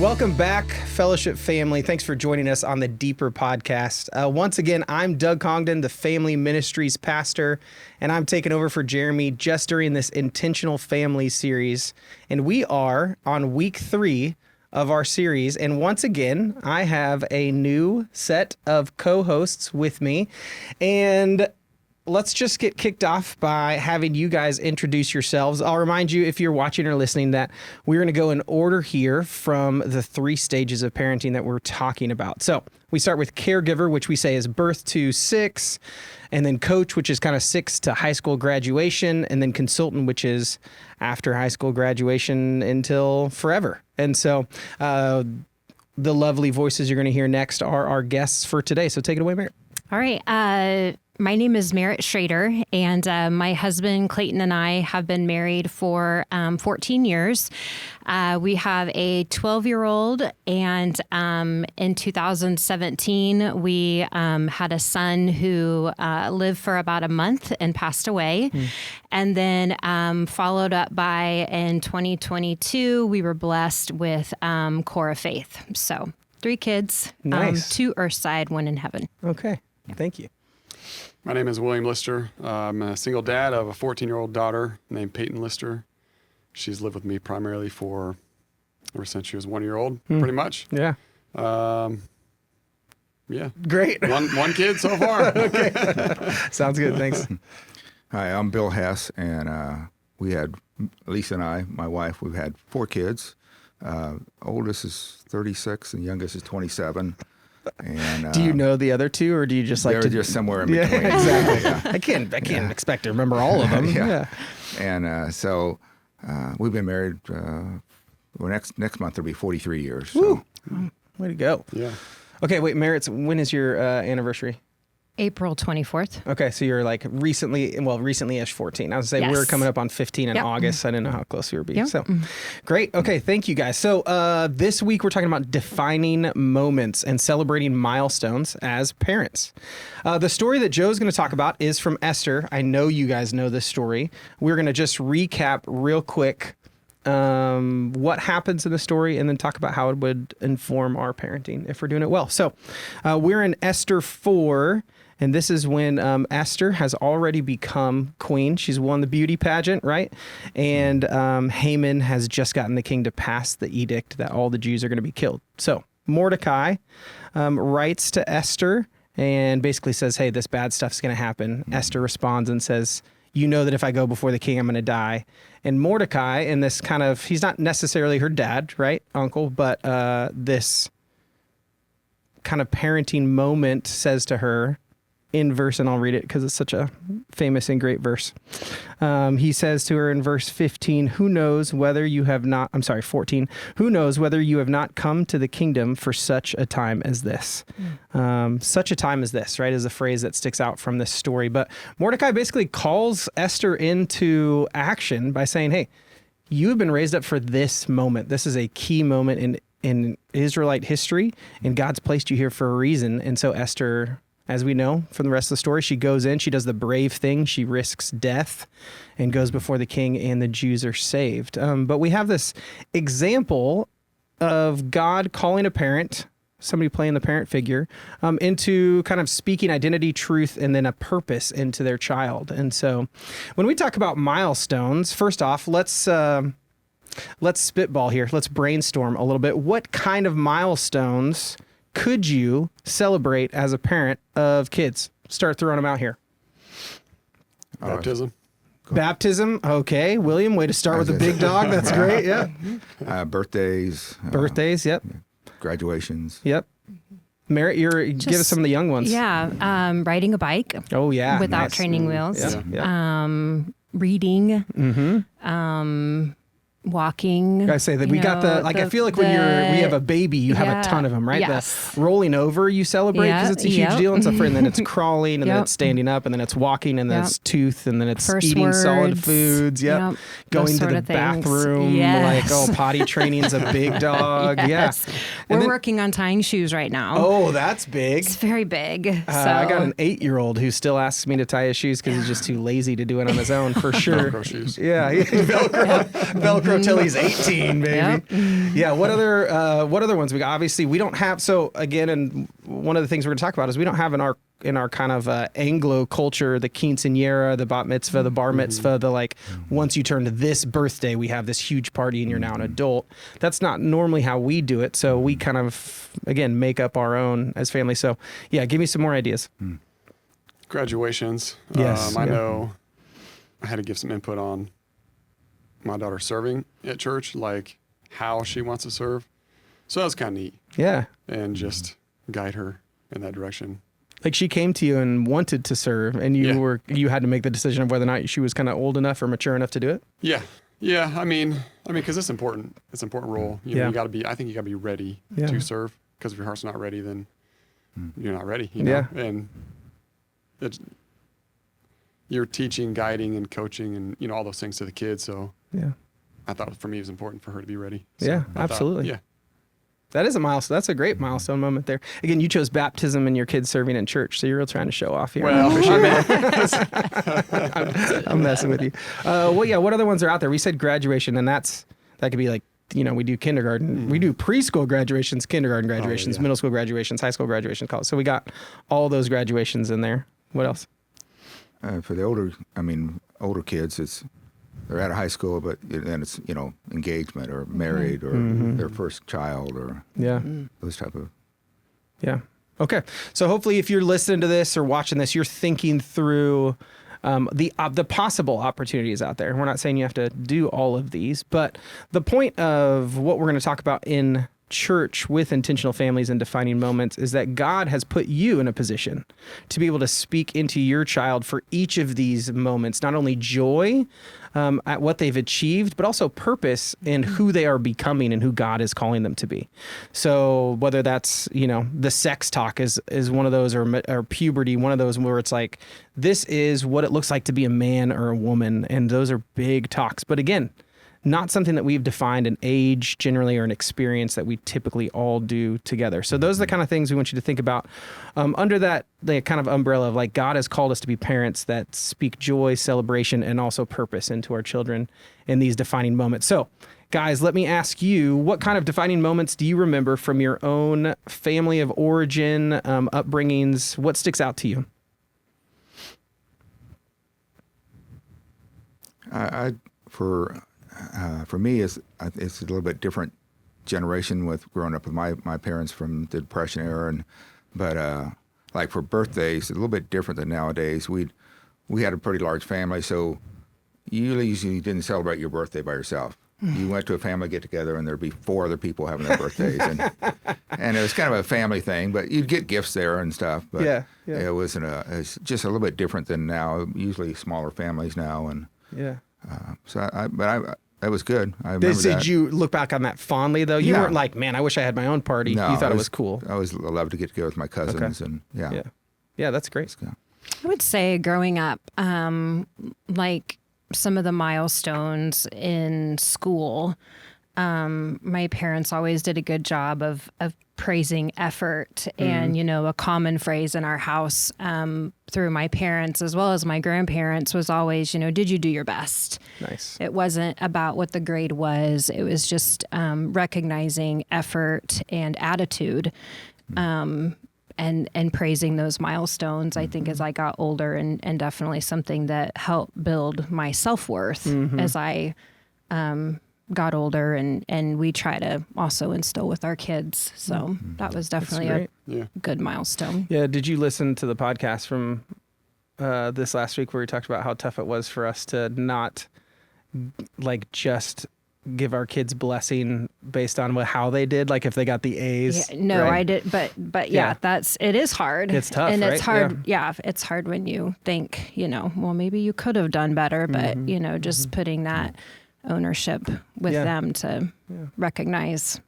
Welcome back, Fellowship family. Thanks for joining us on the Deeper podcast. Once again, I'm Doug Congdon, the Family Ministries pastor, and I'm taking over for Jeremy just during this Intentional Family series. And we are on week 3 of our series. And once again, I have a new set of co-hosts with me. And let's just get kicked off by having you guys introduce yourselves. I'll remind you, if you're watching or listening, that we're going to go in order here from the 3 stages of parenting that we're talking about. So we start with caregiver, which we say is birth to 6, and then coach, which is kind of 6 to high school graduation, and then consultant, which is after high school graduation until forever. And so the lovely voices you're going to hear next are our guests for today. So take it away, Merritt. All right. My name is Merritt Schrader, and my husband Clayton and I have been married for 14 years. We have a 12-year-old, and in 2017, we had a son who lived for about a month and passed away. And then followed up by, in 2022, we were blessed with Cora Faith. So 3 kids, Nice. 2 earthside, 1 in heaven. Okay. Thank you. My name is William Lister. I'm a single dad of a 14-year-old daughter named Peyton Lister. She's lived with me primarily ever since she was 1 year old, pretty much. Yeah. Yeah. Great. One kid so far. Okay. Sounds good. Thanks. Hi, I'm Bill Hess, and we had, Lisa and I, my wife, we've had 4 kids. Oldest is 36 and youngest is 27. And Do you know the other 2, or do you just like they're to just somewhere in Yeah, between. exactly. Yeah. I can't expect to remember all of them. Yeah. And so we've been married. Next month it'll be 43 years. So. Woo. Way to go. Yeah. Okay, wait, Merritt, when is your anniversary? April 24th. Okay, so you're like recently-ish 14. I was going to say, we're Yes. coming up on 15 in Yep. August. I didn't know how close we were being. Yep. So great. Okay, thank you guys. So this week we're talking about defining moments and celebrating milestones as parents. The story that Joe's going to talk about is from Esther. I know you guys know this story. We're going to just recap real quick what happens in the story and then talk about how it would inform our parenting if we're doing it well. So we're in Esther 4. And this is when Esther has already become queen. She's won the beauty pageant, right? And Haman has just gotten the king to pass the edict that all the Jews are going to be killed. So Mordecai writes to Esther and basically says, hey, this bad stuff's going to happen. Esther responds and says, you know that if I go before the king, I'm going to die. And Mordecai, in this kind of, he's not necessarily her dad, right, uncle, but this kind of parenting moment says to her, in verse, and I'll read it because it's such a famous and great verse. He says to her in verse 15, 14, who knows whether you have not come to the kingdom for such a time as this? Such a time as this, right, is a phrase that sticks out from this story. But Mordecai basically calls Esther into action by saying, hey, you have been raised up for this moment. This is a key moment in Israelite history, and God's placed you here for a reason. And so Esther, as we know from the rest of the story, she goes in, she does the brave thing, she risks death and goes before the king, and the Jews are saved. But we have this example of God calling a parent, somebody playing the parent figure, into kind of speaking identity, truth, and then a purpose into their child. And so when we talk about milestones, first off, let's spitball here. Let's brainstorm a little bit. What kind of milestones could you celebrate as a parent of kids? Start throwing them out here. Baptism. Baptism. Okay. William, way to start with the big dog. That's great. Yeah. Birthdays. Birthdays. Yep. Graduations. Yep. Merritt, give us some of the young ones. Yeah. Riding a bike. Oh, yeah. Without Nice. training wheels. Yeah. Yeah. Reading. Mm-hmm. Walking. I say that we got I feel like when we have a baby, you have a ton of them, right? Yes. The rolling over you celebrate because it's a huge deal. And so and then it's crawling, and then it's standing up, and then it's walking, and then it's tooth, and then it's First eating solid words. foods. Yep. Going Those to sort the of things. bathroom. Yes. Potty training's a big dog. Yes. Yeah. We're working on tying shoes right now. Oh, that's big. It's very big. I got an 8-year-old who still asks me to tie his shoes because he's just too lazy to do it on his own, for sure. Velcro shoes. Yeah, Velcro him till he's 18, baby. Yep. Yeah. What other ones we got? Obviously, we don't have. So again, and one of the things we're going to talk about is we don't have in our kind of Anglo culture the quinceañera, the bat mitzvah, the bar mitzvah, the like. Once you turn to this birthday, we have this huge party, and you're now an adult. That's not normally how we do it. So we kind of again make up our own as family. So yeah, give me some more ideas. Graduations. Yes, I yeah. know I had to give some input on my daughter serving at church, like how she wants to serve. So that was kind of neat, Yeah. and just guide her in that direction. Like she came to you and wanted to serve, and you had to make the decision of whether or not she was kind of old enough or mature enough to do it. Yeah. Yeah. I mean, because it's important. It's an important role. You know, Yeah. you got to be, I think you got to be ready Yeah. to serve, because if your heart's not ready, then you're not ready, you know? Yeah. And you're teaching, guiding, and coaching, and, you know, all those things to the kids. So Yeah. I thought for me it was important for her to be ready. So Yeah, I thought, absolutely. yeah. That is a milestone. That's a great milestone moment there. Again, you chose baptism and your kids serving in church, so you're real trying to show off here. Well, I'm messing with you. What other ones are out there? We said graduation, and that could be like, you know, we do kindergarten, we do preschool graduations, kindergarten graduations, yeah. middle school graduations, high school graduations, college. So we got all those graduations in there. What else? For the older kids, they're out of high school, but then it's, you know, engagement or married or their first child or Yeah. those type of. Yeah. Okay. So hopefully if you're listening to this or watching this, you're thinking through the possible opportunities out there. We're not saying you have to do all of these, but the point of what we're going to talk about in church with intentional families and defining moments is that God has put you in a position to be able to speak into your child for each of these moments, not only joy at what they've achieved, but also purpose in who they are becoming and who God is calling them to be. So whether that's, you know, the sex talk is one of those, or puberty, one of those where it's like, this is what it looks like to be a man or a woman. And those are big talks. But again, not something that we've defined an age generally or an experience that we typically all do together. So those are the kind of things we want you to think about under that the kind of umbrella of like God has called us to be parents that speak joy, celebration, and also purpose into our children in these defining moments. So guys, let me ask you, what kind of defining moments do you remember from your own family of origin, upbringings? What sticks out to you? For me, it's a little bit different generation with growing up with my parents from the Depression era, but like for birthdays, a little bit different than nowadays. We had a pretty large family, so you usually didn't celebrate your birthday by yourself. You went to a family get together, and there'd be 4 other people having their birthdays, and it was kind of a family thing. But you'd get gifts there and stuff. But Yeah. it wasn't it's just a little bit different than now. Usually smaller families now, and Yeah. that was good. I remember Did that. you look back on that fondly, though? You Yeah. weren't like, man, I wish I had my own party. No, You thought it was cool. I always loved to get together with my cousins, and Yeah. Yeah, that's great. I would say growing up, like some of the milestones in school, my parents always did a good job of praising effort. And, you know, a common phrase in our house through my parents as well as my grandparents was always, you know, did you do your best? Nice. It wasn't about what the grade was. It was just recognizing effort and attitude. And praising those milestones, I think, as I got older, and definitely something that helped build my self-worth as I got older, and we try to also instill with our kids. So that was definitely a great. good milestone. Yeah. Did you listen to the podcast from this last week where we talked about how tough it was for us to not like just give our kids blessing based on how they did, like if they got the A's? Yeah, no, right? I did, but yeah, it is hard. It's tough, and it's right? hard. Yeah, it's hard when you think, you know, well, maybe you could have done better, but you know, just putting that ownership with them to recognize,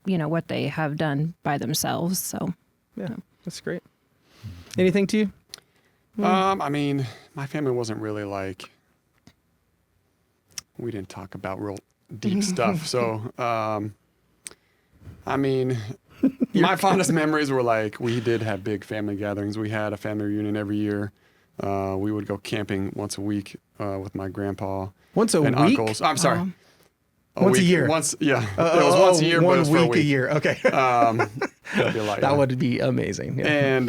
you know, what they have done by themselves. So Yeah, that's great. Anything to you? I mean, my family wasn't really like, we didn't talk about real deep stuff. So, I mean, my fondest memories were like, we did have big family gatherings. We had a family reunion every year. We would go camping once a week with my grandpa Once a and week? uncles. I'm sorry. Once a year. It was once a year, but it was for a week week. a year. Okay. That'd be a lot, That yeah. would be amazing. Yeah. And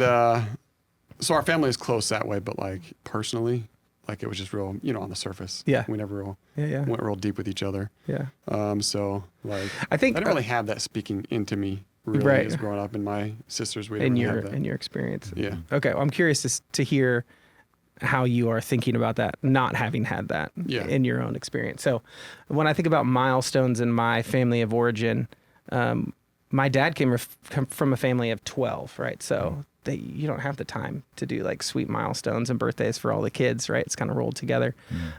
so our family is close that way, but like personally, like it was just real, on the surface. Yeah. We never Yeah. went real deep with each other. Yeah. So like I think didn't really have that speaking into me really Right. as growing up, and my sisters we in didn't your really have that. in your experience. Yeah. Okay. Well, I'm curious to hear how you are thinking about that, not having had that Yeah. in your own experience. So when I think about milestones in my family of origin, my dad came from a family of 12, right? So you don't have the time to do like sweet milestones and birthdays for all the kids, right? It's kind of rolled together.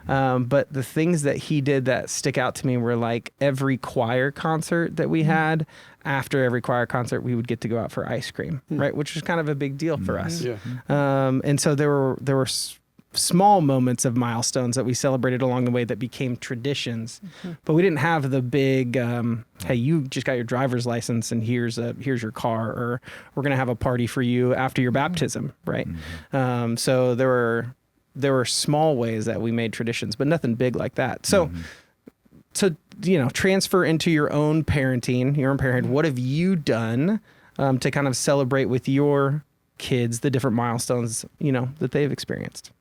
But the things that he did that stick out to me were like every choir concert that we had. After every choir concert, we would get to go out for ice cream, right? Which was kind of a big deal for us. Yeah. And so there were small moments of milestones that we celebrated along the way that became traditions, but we didn't have the big, hey, you just got your driver's license and here's your car, or we're going to have a party for you after your baptism. Right. So there were small ways that we made traditions, but nothing big like that. So, transfer into your own parenting, your own parenthood. What have you done to kind of celebrate with your kids the different milestones, that they've experienced?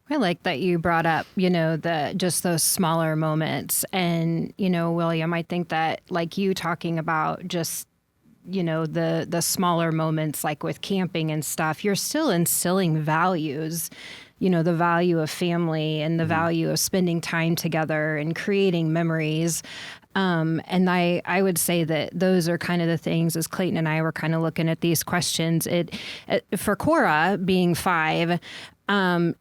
I like that you brought up, just those smaller moments. And, William, I think that like you talking about just, the smaller moments, like with camping and stuff, you're still instilling values, the value of family and the value of spending time together and creating memories. And I would say that those are kind of the things, as Clayton and I were kind of looking at these questions, for Cora being 5,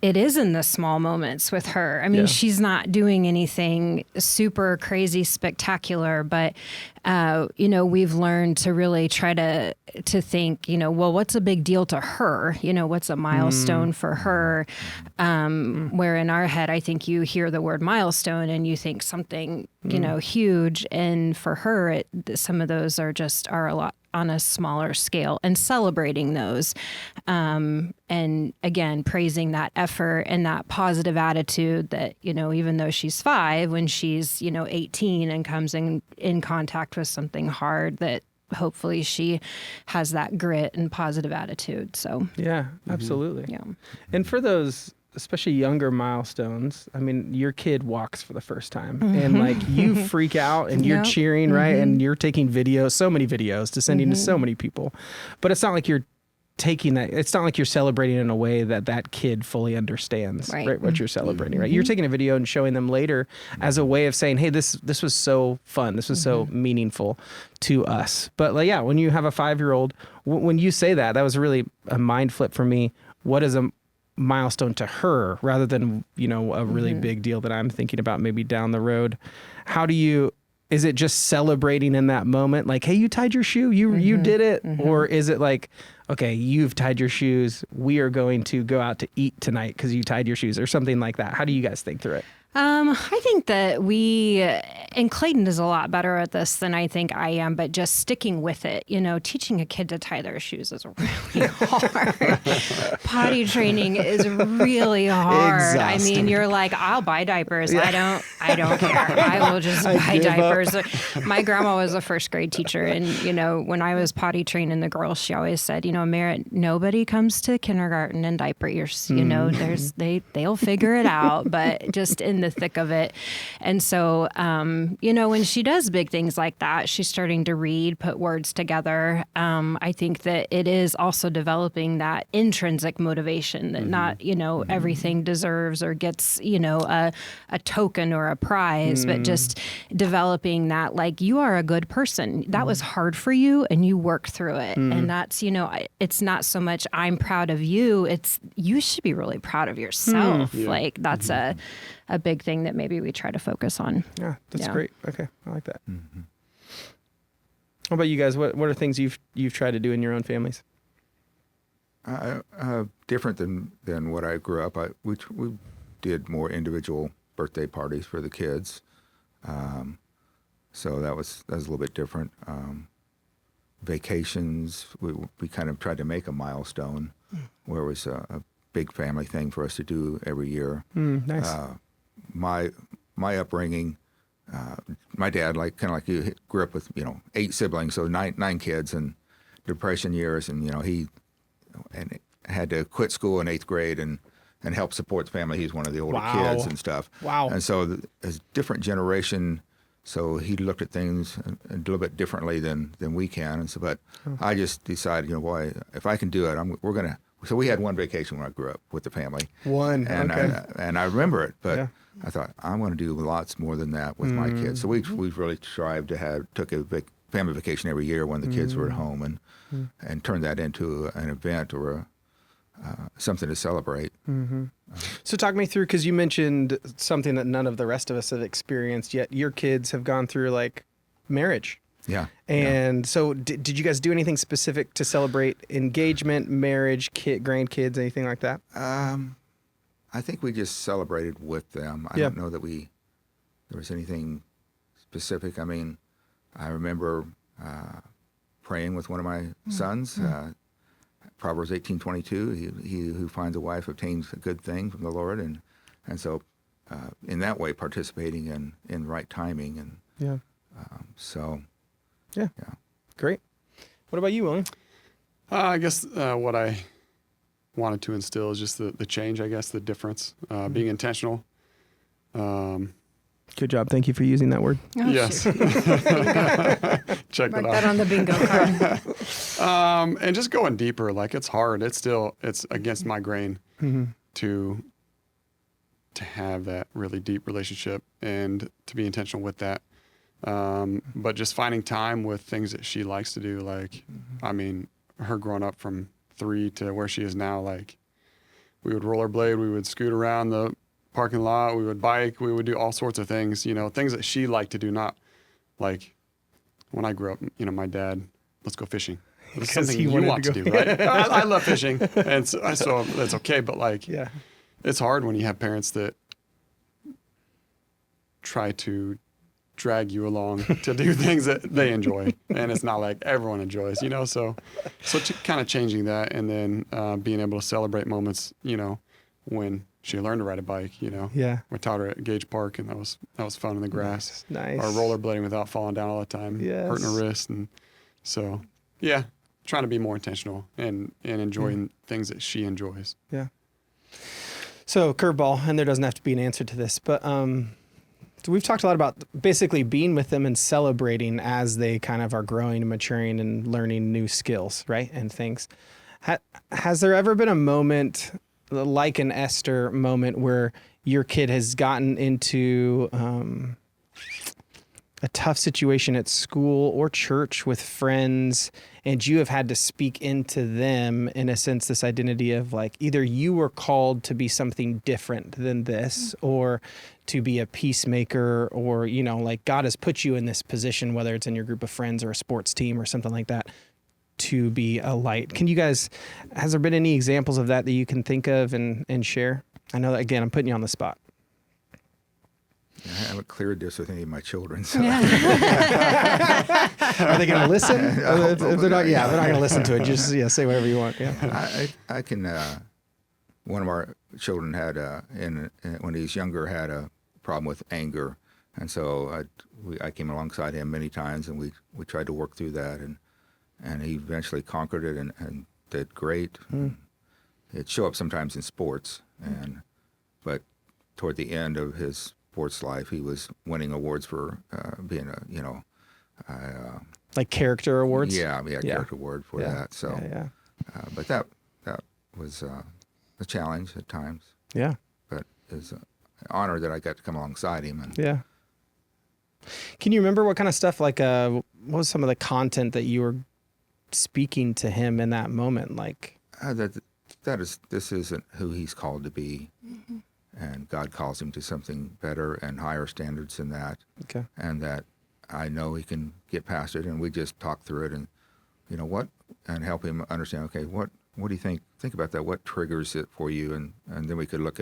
it is in the small moments with her. I mean, Yeah. she's not doing anything super crazy spectacular, but, we've learned to really try to think, well, what's a big deal to her? What's a milestone for her? Where in our head, I think you hear the word milestone and you think something, huge. And for her, some of those are a lot on a smaller scale, and celebrating those. And again, praising that effort and that positive attitude that, even though she's 5, when she's, 18 and comes in contact with something hard, that hopefully she has that grit and positive attitude. So, Yeah, absolutely. yeah. And for those, especially younger milestones, I mean, your kid walks for the first time and like you freak out and you're Yep. cheering, right? And you're taking videos, so many videos to sending to so many people. But it's not like you're taking that, it's not like you're celebrating in a way that kid fully understands, Right. what you're celebrating, right? You're taking a video and showing them later as a way of saying, hey, this was so fun. This was so meaningful to us. But like, yeah, when you have a 5-year-old, when you say that was really a mind flip for me. What is a milestone to her rather than, a really big deal that I'm thinking about maybe down the road? Is it just celebrating in that moment? Like, hey, you tied your shoe, you did it. Or is it like, okay, you've tied your shoes, we are going to go out to eat tonight because you tied your shoes, or something like that? How do you guys think through it? I think that and Clayton is a lot better at this than I think I am, but just sticking with it, teaching a kid to tie their shoes is really hard. Potty training is really hard. Exhausting. I mean, you're like, I'll buy diapers. Yeah. I don't care. I will just buy diapers. My grandma was a first grade teacher. And, when I was potty training the girls, she always said, Merritt, nobody comes to kindergarten in diaper ears. They'll figure it out, but just in the thick of it. And so, when she does big things like that, she's starting to read, put words together. I think that it is also developing that intrinsic motivation that not, everything deserves or gets, a token or a prize, but just developing that, like, you are a good person. That was hard for you and you worked through it. And that's, it's not so much I'm proud of you. It's you should be really proud of yourself. Yeah. Like that's a big thing that maybe we try to focus on. Yeah, that's Yeah. great. Okay, I like that. How about you guys? What are things you've tried to do in your own families? Different than what I grew up. We did more individual birthday parties for the kids, so that was a little bit different. Vacations, we kind of tried to make a milestone where it was a big family thing for us to do every year. Nice. My upbringing, my dad, like kind of like you, grew up with 8 siblings, so nine kids, and Depression years, and he and had to quit school in 8th grade and help support the family. He's one of the older Wow. kids and stuff. Wow. And so as different generation, so he looked at things a little bit differently than we can. And so, but I just decided, boy, if I can do it, we're gonna. So we had one vacation when I grew up with the family. One, and okay. I remember it, but Yeah. I thought I want to do lots more than that with my kids. So we've really strived to took a family vacation every year when the kids were at home, and turned that into an event or something to celebrate. So talk me through, because you mentioned something that none of the rest of us have experienced yet. Your kids have gone through like marriage. Yeah. And so did you guys do anything specific to celebrate engagement, marriage, grandkids, anything like that? I think we just celebrated with them. I don't know that there was anything specific. I mean, I remember praying with one of my sons. Proverbs 18:22. He who finds a wife obtains a good thing from the Lord, and so in that way participating in right timing, and Yeah. so Yeah. yeah. Great. What about you, William? I guess what I wanted to instill is just the change, I guess, the difference, being intentional. Good job. Thank you for using that word. Oh, Yes. shoot. Check Mark that that off. on the bingo card. And just going deeper, like it's hard. It's against my grain to have that really deep relationship and to be intentional with that. But just finding time with things that she likes to do, like, I mean, her growing up from 3 to where she is now, like, we would rollerblade, we would scoot around the parking lot, we would bike, we would do all sorts of things, things that she liked to do, not like when I grew up, my dad, let's go fishing. It's Because something he you wanted want to to go- do, right? I love fishing, and so that's okay, but like, Yeah. it's hard when you have parents that try to drag you along to do things that they enjoy, and it's not like everyone enjoys, so kind of changing that, and then being able to celebrate moments, when she learned to ride a bike, Yeah. we taught her at Gage Park, and that was fun in the grass. Nice. Or rollerblading without falling down all the time, Yes. hurting her wrist, and so trying to be more intentional and enjoying things that she enjoys. Yeah. So curveball, and there doesn't have to be an answer to this, but so we've talked a lot about basically being with them and celebrating as they kind of are growing and maturing and learning new skills, right? And things. Has there ever been a moment like an Esther moment where your kid has gotten into a tough situation at school or church with friends, and you have had to speak into them, in a sense, this identity of like, either you were called to be something different than this, or to be a peacemaker, or, like God has put you in this position, whether it's in your group of friends or a sports team or something like that, to be a light. Has there been any examples of that you can think of and share? I know that, again, I'm putting you on the spot. I haven't cleared this with any of my children. So. Are they going to listen? If they're not, they're not going to listen to it. Just say whatever you want. Yeah. I can. One of our children had, when he was younger, had a problem with anger, and so I came alongside him many times, and we tried to work through that, and he eventually conquered it and did great. It showed up sometimes in sports, but toward the end of his sports life, he was winning awards for being like character awards. Yeah, character award for that. So, but that was a challenge at times. Yeah. But it's an honor that I got to come alongside him. And Yeah. Can you remember what kind of stuff, like, what was some of the content that you were speaking to him in that moment? Like, this isn't who he's called to be, and God calls him to something better and higher standards than that. okay. And that I know he can get past it, and we just talk through it, and and help him understand. Okay, what do you think? Think about that. What triggers it for you, and then we could look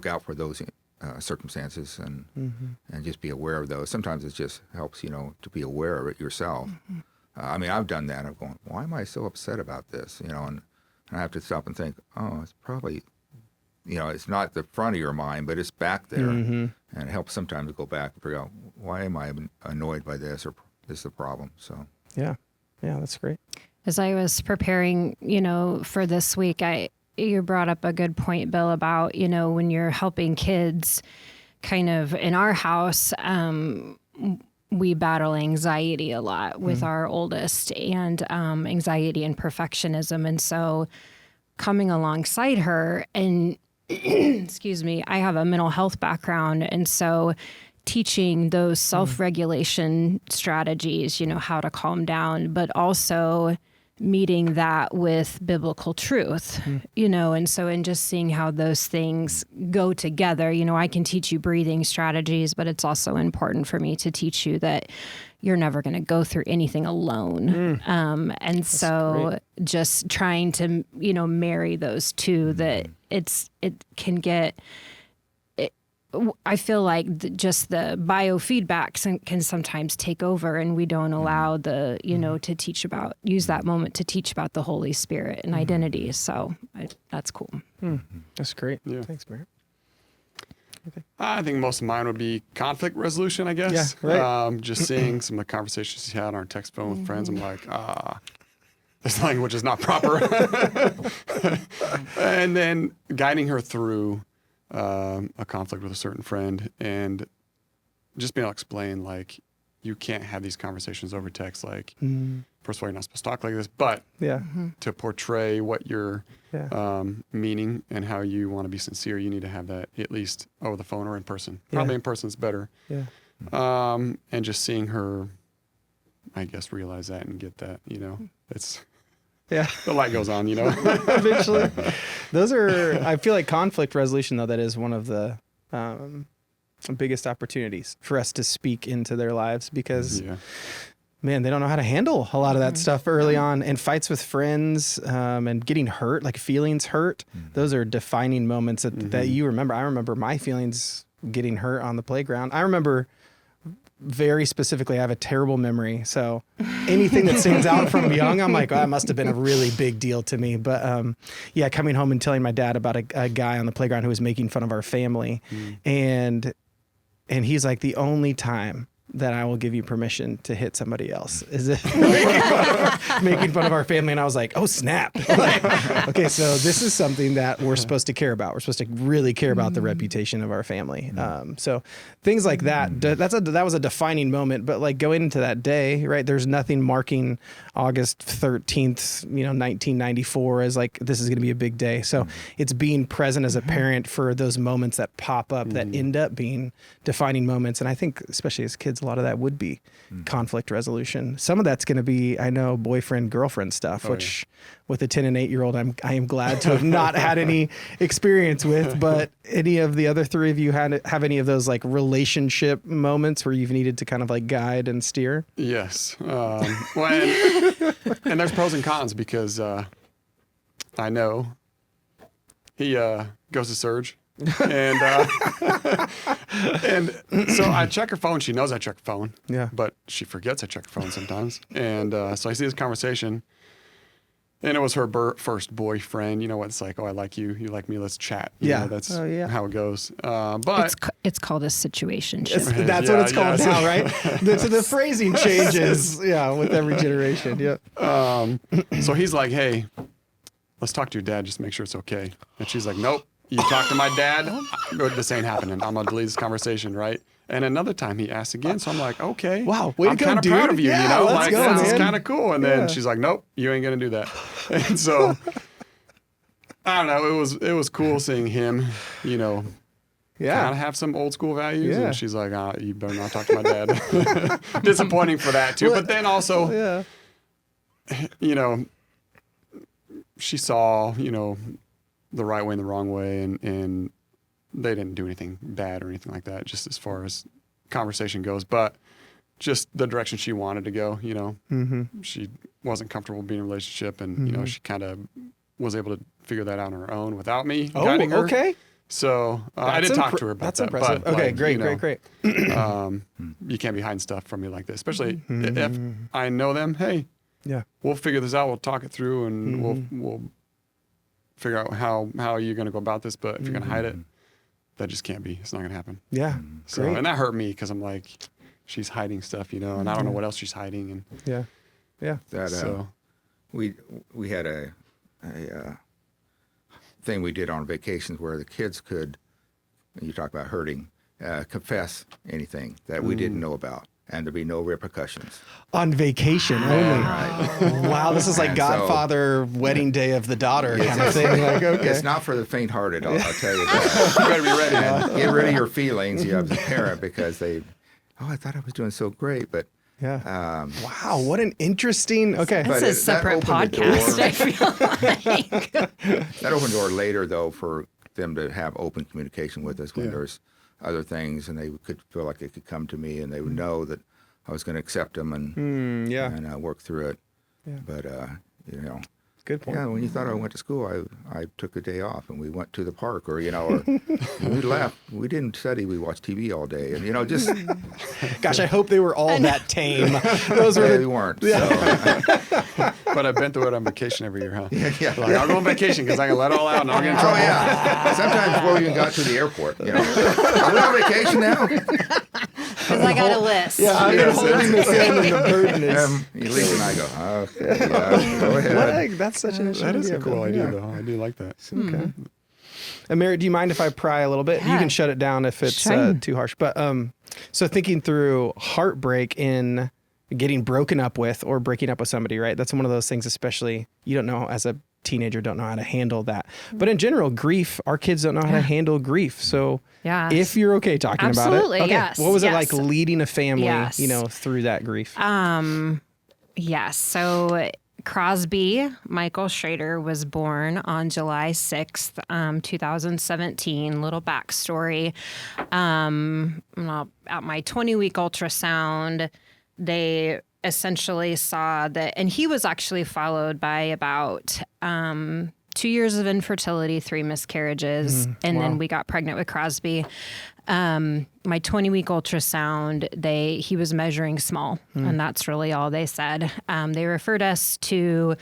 out for those circumstances, and just be aware of those. Sometimes it just helps, to be aware of it yourself. I mean, I've done that. I'm going, why am I so upset about this? And I have to stop and think, oh, it's probably it's not the front of your mind, but it's back there, and it helps sometimes to go back and figure out, why am I annoyed by this, or is the problem? So Yeah, that's great. As I was preparing, for this week, you brought up a good point, Bill, about, when you're helping kids, kind of in our house, we battle anxiety a lot with our oldest, and anxiety and perfectionism. And so coming alongside her, and excuse me, I have a mental health background. And so teaching those self-regulation strategies, how to calm down, but also meeting that with biblical truth, and so in just seeing how those things go together, I can teach you breathing strategies, but it's also important for me to teach you that you're never going to go through anything alone. And so just trying to, marry those two, that it can get, I feel like just the biofeedback can sometimes take over, and we don't allow the, to use that moment to teach about the Holy Spirit and identity. So that's cool. That's great. Yeah. Thanks, Merritt. I think most of mine would be conflict resolution, I guess. Yeah, right. Just seeing some of the conversations he had on our text phone with friends, I'm like, this language is not proper. And then guiding her through a conflict with a certain friend, and just being able to explain, like, you can't have these conversations over text. Like, first of all, you're not supposed to talk like this, but to portray what you're meaning and how you want to be sincere, you need to have that at least over the phone or in person. Probably in person is better. Yeah. And just seeing her, I guess, realize that and get that, it's... Yeah. The light goes on, Eventually. Those are, I feel like conflict resolution, though, that is one of the biggest opportunities for us to speak into their lives, because, man, they don't know how to handle a lot of that stuff early on. And fights with friends, and getting hurt, like feelings hurt. Those are defining moments that you remember. I remember my feelings getting hurt on the playground. I remember very specifically, I have a terrible memory. So anything that stands out from young, I'm like, that must have been a really big deal to me. But coming home and telling my dad about a guy on the playground who was making fun of our family. And he's like, the only time that I will give you permission to hit somebody else is it making fun of our family. And I was like, oh, snap. Okay, so this is something that we're supposed to care about. We're supposed to really care about the reputation of our family. So things like that, that was a defining moment. But like going into that day, right, there's nothing marking August 13th, 1994 as like, this is going to be a big day. So it's being present as a parent for those moments that pop up that end up being defining moments. And I think especially as kids, a lot of that would be conflict resolution. Some of that's going to be, I know, boyfriend, girlfriend stuff, which with a 10 and 8 year old, I am glad to have not had any experience with. But any of the other three of you have any of those like relationship moments where you've needed to kind of like guide and steer? Yes. And there's pros and cons, because I know he goes to surge. And so I check her phone. She knows I check her phone. Yeah. But she forgets I check her phone sometimes. And so I see this conversation, and it was her first boyfriend. You know what it's like? Oh, I like you. You like me. Let's chat. That's how it goes. But it's called a situationship. That's what it's called now, right? The phrasing changes. With every generation. Yeah. So he's like, hey, let's talk to your dad just to make sure it's okay. And she's like, nope. You talk to my dad, this ain't happening. I'm going to delete this conversation, right? And another time he asked again, so I'm like, okay. Wow, way to go, I'm kind of proud of you, let's go, this is kind of cool. And then she's like, nope, you ain't going to do that. And so, I don't know, it was cool seeing him, kind of have some old school values. Yeah. And she's like, you better not talk to my dad. Disappointing for that, too. But then also, she saw, the right way and the wrong way, and they didn't do anything bad or anything like that, just as far as conversation goes, but just the direction she wanted to go, she wasn't comfortable being in a relationship, and she kind of was able to figure that out on her own without me guiding her. Okay. So I did talk to her about that. That's impressive. But, okay, like, great. You can't be hiding stuff from me like this, especially if I know them. Hey, we'll figure this out. We'll talk it through, and we'll figure out how you're going to go about this. But if you're going to hide it, that just can't be. It's not going to happen. Yeah. So, Great. and that hurt me because I'm like, she's hiding stuff, and I don't know what else she's hiding. And Yeah. Yeah. That so, we had a thing we did on vacations where the kids could, you talk about hurting, confess anything that we didn't know about, and there'd be no repercussions. On vacation only. Wow. This is like And so- Godfather wedding day of the daughter kind of thing. Like, okay. It's not for the faint-hearted, I'll tell you that. you better be ready. And get rid of your feelings, you have as a parent, because I thought I was doing so great, but Yeah. Wow. What an interesting. Okay. That's But a that separate opened the podcast, door. I feel like. That opened the door later, though, for them to have open communication with us when Yeah. there's other things, and they could feel like they could come to me, and they would know that I was going to accept them and Yeah. work through it. Yeah. But Good point. yeah, when you thought I went to school, I took a day off and we went to the park, or when we left. We didn't study. We watched TV all day, and just Gosh, I hope they were all that tame. Those were they the, weren't. So, But I've been through it on vacation every year, huh? yeah. Like, I'll go on vacation because I can let it all out and I'll get in Oh trouble. yeah. Sometimes before we even got to the airport, are we on vacation now? Because I got a list. yeah, I've been holding this in, and the burden is. Elise and I go, okay, yeah, go ahead. That's such an That is a cool though. idea, Yeah. though. I do like that. Okay. And Mary, do you mind if I pry a little bit? You Yeah. can shut it down if it's Sure. too harsh. But so thinking through heartbreak in getting broken up with or breaking up with somebody, right? That's one of those things, especially you don't know as a teenager, don't know how to handle that. But in general, grief, our kids don't know how to handle grief. So Yes. if you're okay talking Absolutely, about it. yes, What was it yes. like leading a family, Yes. through that grief? Yes. So Crosby Michael Schrader was born on July 6th, 2017. Little backstory. At my 20-week ultrasound, they essentially saw that, and he was actually followed by about 2 years of infertility, 3 miscarriages, and then we got pregnant with Crosby. My 20-week ultrasound, he was measuring small, and that's really all they said. They referred us to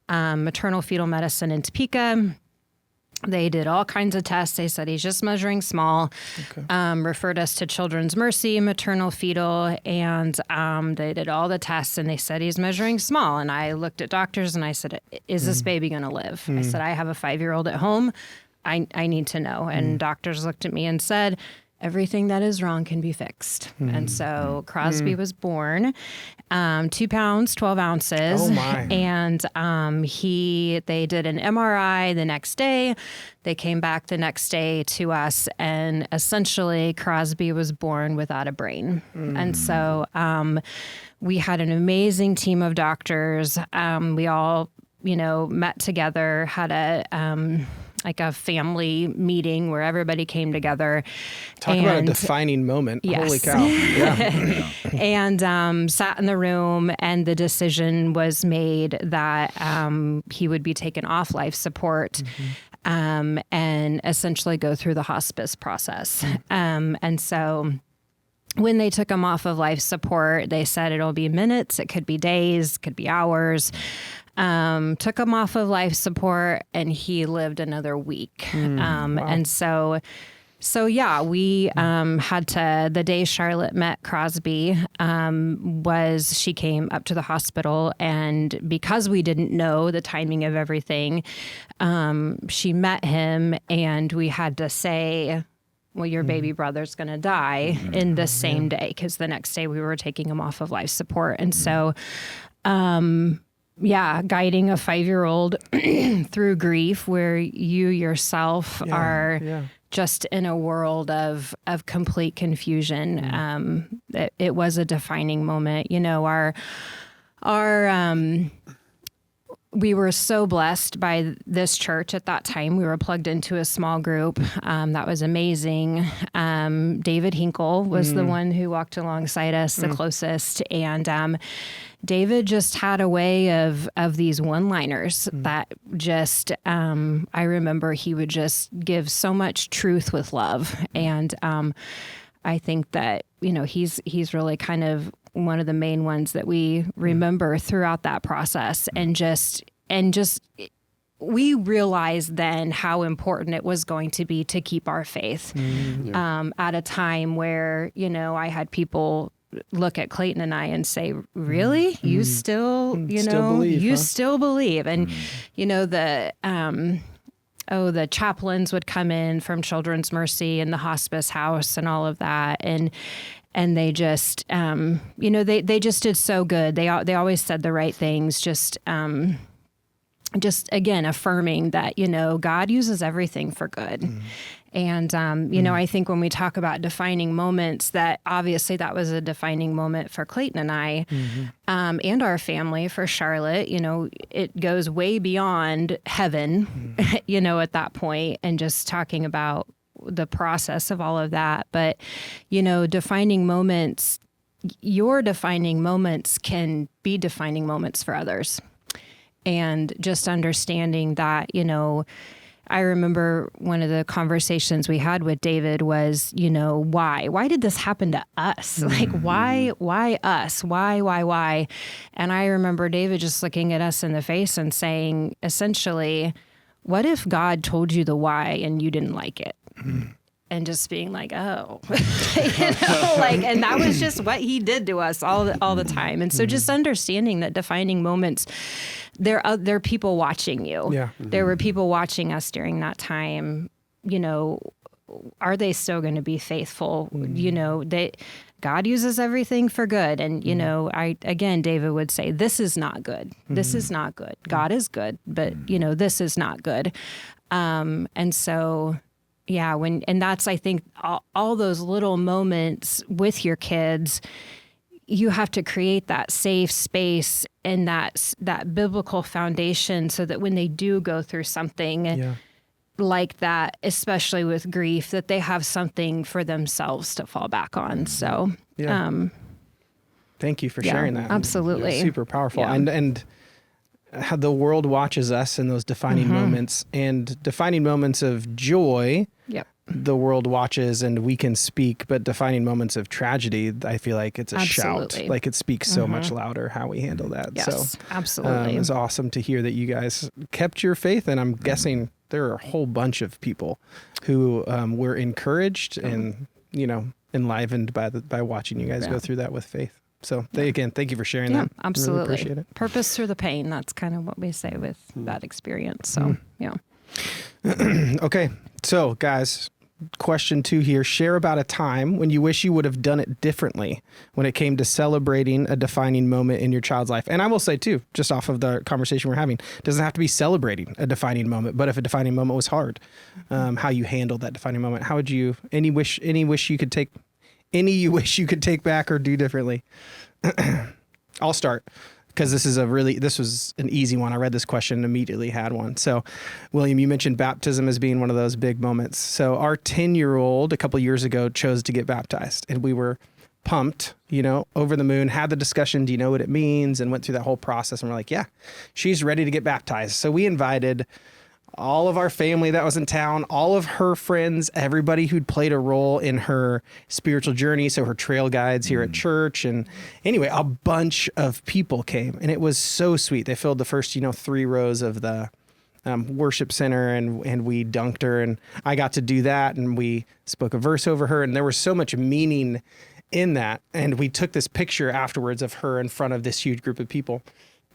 maternal fetal medicine in Topeka. They did all kinds of tests. They said he's just measuring small. Referred us to Children's Mercy, maternal fetal, and they did all the tests, and they said he's measuring small. And I looked at doctors, and I said, "Is this baby going to live?" I said, "I have a 5-year-old at home. I need to know." And doctors looked at me and said, "Everything that is wrong can be fixed." And so Crosby was born, 2 pounds, 12 ounces. Oh, my. And they did an MRI the next day. They came back the next day to us, and essentially Crosby was born without a brain. And so we had an amazing team of doctors. We all, met together, had a family meeting where everybody came together. Talk about a defining moment. Yes. Holy cow. Yeah. And sat in the room, and the decision was made that he would be taken off life support and essentially go through the hospice process. And so when they took him off of life support, they said it'll be minutes, it could be days, could be hours. Took him off of life support, and he lived another week. And so yeah, we had to, the day Charlotte met Crosby, she came up to the hospital, and because we didn't know the timing of everything, she met him, and we had to say, well, your baby brother's going to die in the same day, because the next day we were taking him off of life support. And so, guiding a 5-year-old through grief where you yourself are just in a world of complete confusion. It was a defining moment. We were so blessed by this church at that time. We were plugged into a small group. That was amazing. David Hinkle was the one who walked alongside us the closest. And David just had a way of these one-liners that just, I remember he would just give so much truth with love. And I think that, he's really kind of one of the main ones that we remember throughout that process, and just we realized then how important it was going to be to keep our faith at a time where, I had people look at Clayton and I and say, really? You still, still believe. And, the chaplains would come in from Children's Mercy and the hospice house and all of that. And they just, they just did so good. They always said the right things, just again, affirming that, God uses everything for good. And, I think when we talk about defining moments, that obviously that was a defining moment for Clayton and I, and our family, for Charlotte. It goes way beyond heaven, at that point, and just talking about the process of all of that. But, defining moments, your defining moments can be defining moments for others. And just understanding that, I remember one of the conversations we had with David was, why did this happen to us? Like, why us? Why? And I remember David just looking at us in the face and saying, essentially, what if God told you the why and you didn't like it? And just being like, oh, and that was just what he did to us all the time. And so just understanding that defining moments, there are people watching you. Yeah. There were people watching us during that time. Are they still going to be faithful? God uses everything for good. And, David would say, this is not good. This is not good. God is good, but, this is not good. And so... yeah, and that's, I think, all those little moments with your kids, you have to create that safe space and that biblical foundation so that when they do go through something like that, especially with grief, that they have something for themselves to fall back on. So, thank you for sharing that. Absolutely. Super powerful. Yeah. And how the world watches us in those defining moments, and defining moments of joy. Yep. The world watches and we can speak, but defining moments of tragedy, I feel like it's a shout. Like it speaks so much louder how we handle that. Yes, so absolutely. It's awesome to hear that you guys kept your faith, and I'm guessing there are a whole bunch of people who were encouraged and enlivened by watching you guys go through that with faith. So thank you for sharing that. Absolutely. Really appreciate it. Purpose through the pain. That's kind of what we say with that experience. So, Okay. So guys, question 2 here. Share about a time when you wish you would have done it differently when it came to celebrating a defining moment in your child's life. And I will say too, just off of the conversation we're having, it doesn't have to be celebrating a defining moment, but if a defining moment was hard, how you handled that defining moment, how would you, any wish you could take back or do differently? I'll start, because this was an easy one. I read this question and immediately had one. So, William, you mentioned baptism as being one of those big moments. So our 10-year-old a couple of years ago chose to get baptized, and we were pumped, over the moon, had the discussion, do you know what it means? And went through that whole process, and we're like, yeah, she's ready to get baptized. So we invited all of our family that was in town, all of her friends, everybody who'd played a role in her spiritual journey. So her trail guides here at church. And anyway, a bunch of people came, and it was so sweet. They filled the first, 3 rows of the worship center, and we dunked her, and I got to do that. And we spoke a verse over her, and there was so much meaning in that. And we took this picture afterwards of her in front of this huge group of people.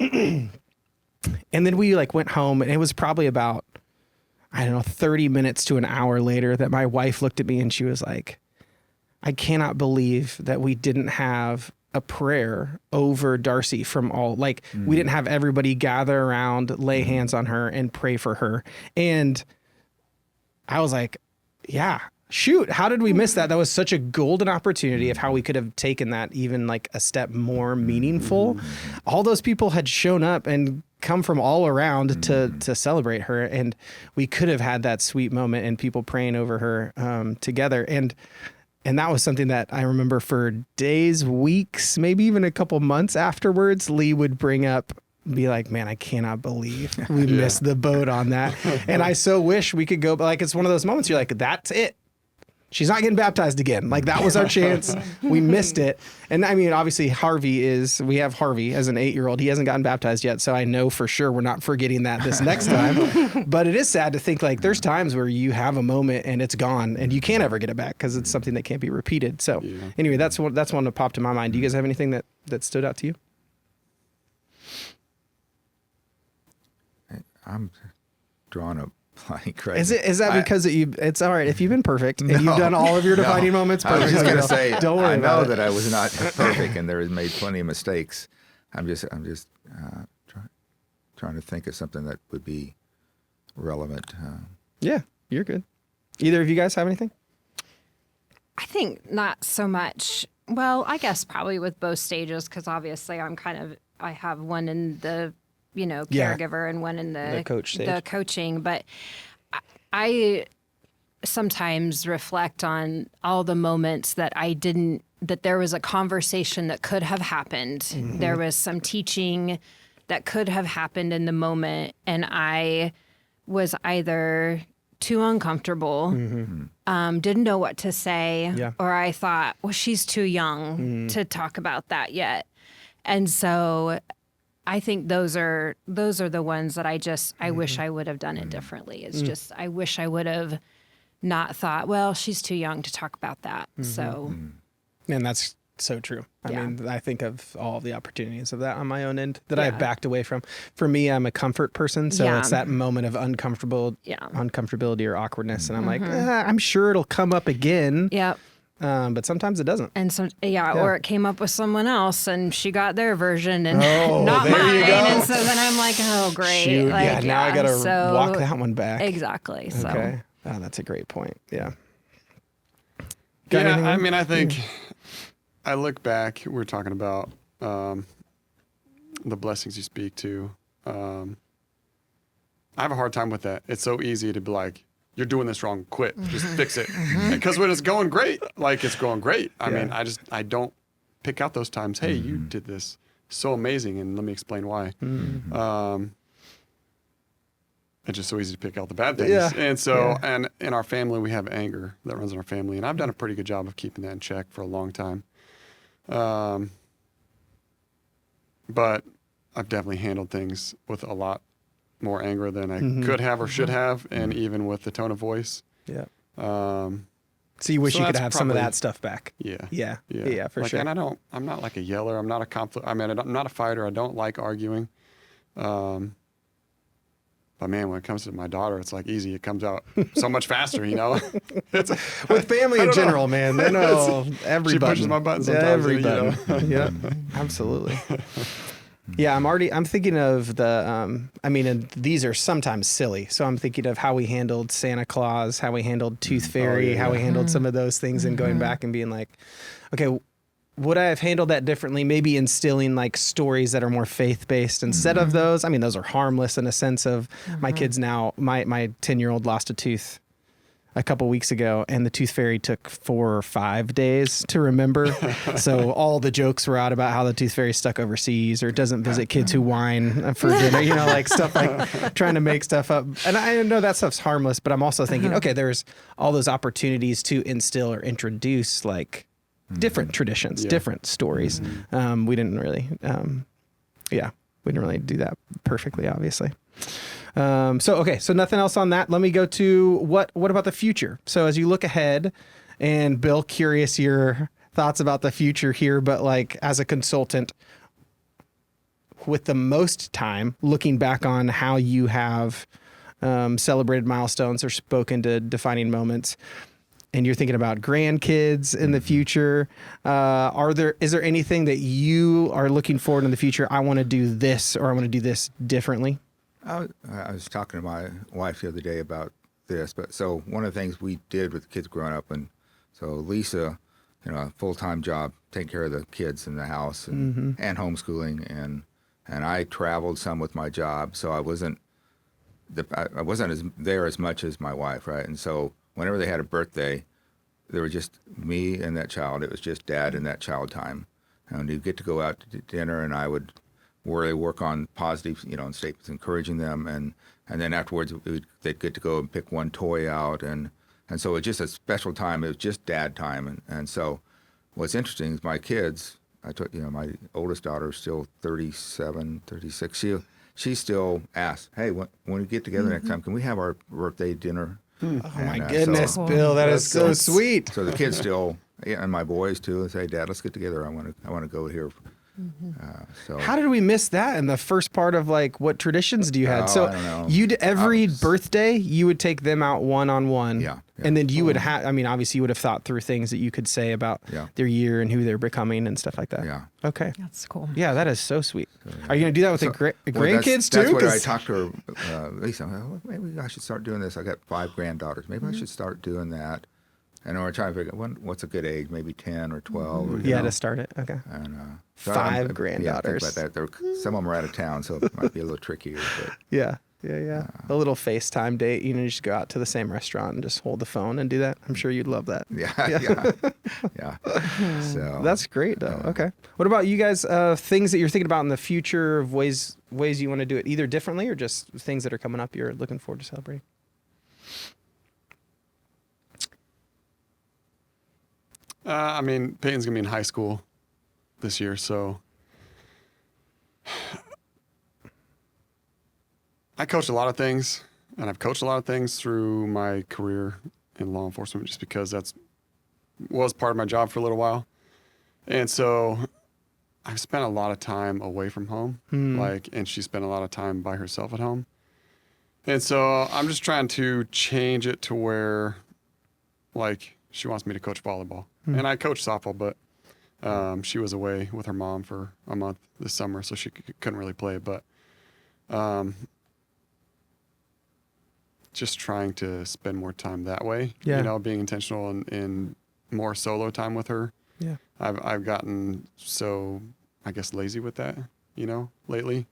And then we went home, and it was probably about, 30 minutes to an hour later that my wife looked at me and she was like, I cannot believe that we didn't have a prayer over Darcy from all, we didn't have everybody gather around, lay hands on her and pray for her. And I was like, yeah, shoot, how did we miss that? That was such a golden opportunity of how we could have taken that even a step more meaningful. All those people had shown up and come from all around to celebrate her, and we could have had that sweet moment and people praying over her together. And that was something that I remember for days, weeks, maybe even a couple months afterwards, Lee would bring up, be like, man, I cannot believe we missed the boat on that. And I so wish we could go, but it's one of those moments you're like, that's it. she's not getting baptized again. Like that was our chance. We missed it. And I mean, obviously we have Harvey as an 8-year-old. He hasn't gotten baptized yet. So I know for sure we're not forgetting that this next time. But it is sad to think like there's times where you have a moment and it's gone and you can't ever get it back because it's something that can't be repeated. So anyway, that's one that popped in my mind. Do you guys have anything that stood out to you? I'm drawing a blank right Is that because it's all right if you've been perfect and you've done all of your defining moments I was perfectly? just going to say, don't worry I about know it. that I was not perfect and there was made plenty of mistakes. I'm just trying to think of something that would be relevant. Yeah, you're good. Either of you guys have anything? I think not so much. Well, I guess probably with both stages, because obviously I have one in the, caregiver and one in the coach stage. the coaching. But I sometimes reflect on all the moments that that there was a conversation that could have happened. Mm-hmm. There was some teaching that could have happened in the moment. And I was either too uncomfortable, didn't know what to say, or I thought, well, she's too young to talk about that yet. And so I think those are the ones that I wish I would have done it differently. It's just, I wish I would have not thought, well, she's too young to talk about that. So. And that's so true. I mean, I think of all the opportunities of that on my own end that I've backed away from. For me, I'm a comfort person. So it's that moment of uncomfortability or awkwardness. And I'm like, I'm sure it'll come up again. Yep. But sometimes it doesn't. And so, or it came up with someone else and she got their version and not there mine. you go. And so then I'm like, oh, great. Shoot, Like, now I got to walk that one back. Exactly. So. Okay. Oh, that's a great point. Yeah. Yeah, I mean, I think I look back, we're talking about the blessings you speak to. I have a hard time with that. It's so easy to be like, you're doing this wrong, quit, just fix it. Because when it's going great, it's going great. I mean, I don't pick out those times, hey, you did this so amazing, and let me explain why. It's just so easy to pick out the bad things. Yeah. And so, and in our family, we have anger that runs in our family, and I've done a pretty good job of keeping that in check for a long time. But I've definitely handled things with a lot more anger than I could have or should have, and even with the tone of voice. Yeah. So you wish you could have some of that stuff back. Yeah. Yeah, for sure. And I'm not like a yeller. I'm not a conflict. I mean, I'm not a fighter. I don't like arguing. But man, when it comes to my daughter, it's like easy. It comes out so much faster, With family in general, man, they know every she button. pushes my button sometimes. Every button. Yeah, absolutely. Yeah, I'm thinking of and these are sometimes silly. So I'm thinking of how we handled Santa Claus, how we handled Tooth Fairy, how we handled some of those things, and going back and being like, okay, would I have handled that differently? Maybe instilling like stories that are more faith-based instead of those. I mean, those are harmless in a sense of my kids now. My 10-year-old lost a tooth a couple weeks ago, and the Tooth Fairy took 4 or 5 days to remember. So all the jokes were out about how the Tooth Fairy stuck overseas or doesn't visit kids who whine for dinner, like stuff like trying to make stuff up. And I know that stuff's harmless, but I'm also thinking, okay, there's all those opportunities to instill or introduce like different traditions, different stories. We didn't really, we didn't really do that perfectly, obviously. So nothing else on that. Let me go to what about the future? So as you look ahead, and Bill, curious your thoughts about the future here, but like as a consultant with the most time looking back on how you have celebrated milestones or spoken to defining moments, and you're thinking about grandkids in the future, is there anything that you are looking forward in the future? I want to do this, or I want to do this differently. I was talking to my wife the other day about this, but so one of the things we did with the kids growing up, and so Lisa, a full-time job, taking care of the kids in the house and homeschooling, and I traveled some with my job, so I wasn't as much as my wife, right? And so whenever they had a birthday, there was just me and that child. It was just dad and that child time, and you'd get to go out to dinner, and I would really work on positive, statements, encouraging them, and then afterwards they'd get to go and pick one toy out, and And so it's just a special time. It was just dad time. And so what's interesting is my kids, my oldest daughter is still 37, 36. She still asks, hey, when we get together next time, can we have our birthday dinner? Oh my And, goodness, so, Bill, that is so That's- sweet. so the kids still, and my boys too, say, Dad, let's get together. I want to go here. So How did we miss that in the first part of like what traditions do you had? Oh, So I don't know. every birthday you would take them out one-on-one. Yeah. And then you would have, I mean, obviously you would have thought through things that you could say about Yeah. their year and who they're becoming and stuff like that. Yeah. Okay. That's cool. Yeah, that is so sweet. Are you going to do that with the Well, grandkids that's too? what I 'Cause- talked to her, Lisa. Well, maybe I should start doing this. I got 5 granddaughters. Maybe I should start doing that. And we're trying to figure out what's a good age, maybe 10 or 12. Or, you Yeah, know. to start it. Okay. And, Five Yeah, granddaughters. think about that. Some of them are out of town, so it might be a little trickier. But Yeah. Yeah. A little FaceTime date. You just go out to the same restaurant and just hold the phone and do that. I'm sure you'd love that. yeah. So That's great, though. Okay. What about you guys? Things that you're thinking about in the future of ways you want to do it, either differently or just things that are coming up you're looking forward to celebrating? I mean, Peyton's gonna be in high school this year, so I coach a lot of things, and I've coached a lot of things through my career in law enforcement, just because was part of my job for a little while, and so I've spent a lot of time away from home, and she spent a lot of time by herself at home, and so I'm just trying to change it to where, like, she wants me to coach volleyball. And I coach softball, but she was away with her mom for a month this summer, so she couldn't really play. But just trying to spend more time that way, Yeah. being intentional and more solo time with her. Yeah. I've gotten so, I guess, lazy with that, lately.